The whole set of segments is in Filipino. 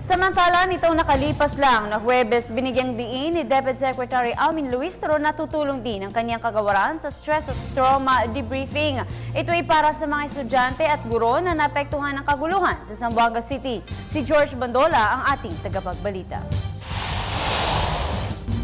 Samantala, nitong nakalipas lang na Huwebes, binigyang diin ni DepEd Secretary Almin Luistro na tutulong din ang kanyang kagawaran sa stress at trauma debriefing. Ito ay para sa mga estudyante at guro na naapektuhan ng kaguluhan sa Zamboanga City. Si George Bandola ang ating tagapagbalita.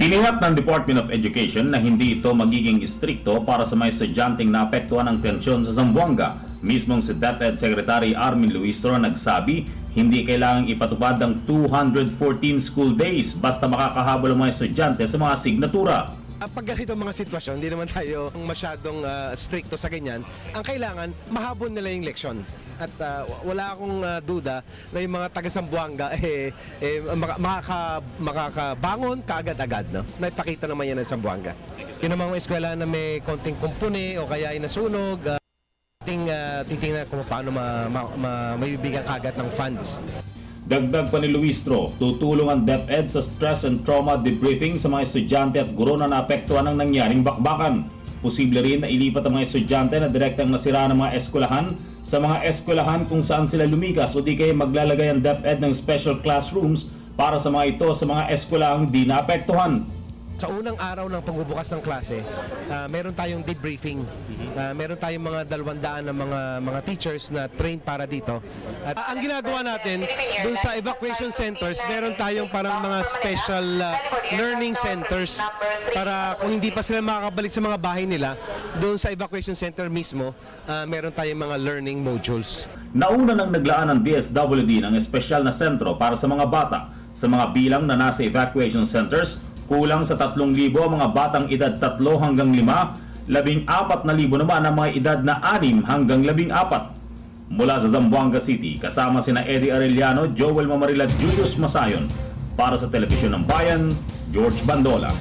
Tiniyak ng Department of Education na hindi ito magiging istrikto para sa mga estudyanteng naapektuhan ng tensyon sa Zamboanga. Mismong si DepEd Secretary Almin Luistro nagsabi, hindi kailangang ipatupad ang 214 school days basta makakahabol ang mga estudyante sa mga asignatura. Pag ganito mga sitwasyon, hindi naman tayo masyadong stricto sa ganyan. Ang kailangan, mahabol nila yung leksyon. At wala akong duda na yung mga taga-Zamboanga makakabangon kaagad-agad. No? Naipakita naman yan ng Zamboanga. Yun ang mga eskwela na may konting kumpuni o kaya ay nasunog. Titingnan kung paano maibibigyan kaagad ng funds. Dagdag pa ni Luistro, tutulong ang DepEd sa stress and trauma debriefing sa mga estudyante at guro na naapektuhan ng nangyaring bakbakan. Posible rin na ilipat ang mga estudyante na direktang nasira ng mga eskwelahan sa mga eskwelahan kung saan sila lumikas o di kaya maglalagay ang DepEd ng special classrooms para sa mga ito sa mga eskwelahang di naapektuhan. Sa unang araw ng pagbubukas ng klase, meron tayong debriefing. Meron tayong mga 200 na mga teachers na trained para dito. At ang ginagawa natin, dun sa evacuation centers, meron tayong parang mga special learning centers para kung hindi pa sila makakabalik sa mga bahay nila, dun sa evacuation center mismo, meron tayong mga learning modules. Nauna nang naglaan ng DSWD ng espesyal na sentro para sa mga bata. Sa mga bilang na nasa evacuation centers, kulang sa 3,000 ang mga batang edad 3 hanggang 5, 14,000 naman ang mga edad na 6 hanggang 14. Mula sa Zamboanga City, kasama sina Eddie Arellano, Joel Mamaril at Julius Masayon. Para sa Telebisyon ng Bayan, George Bandola.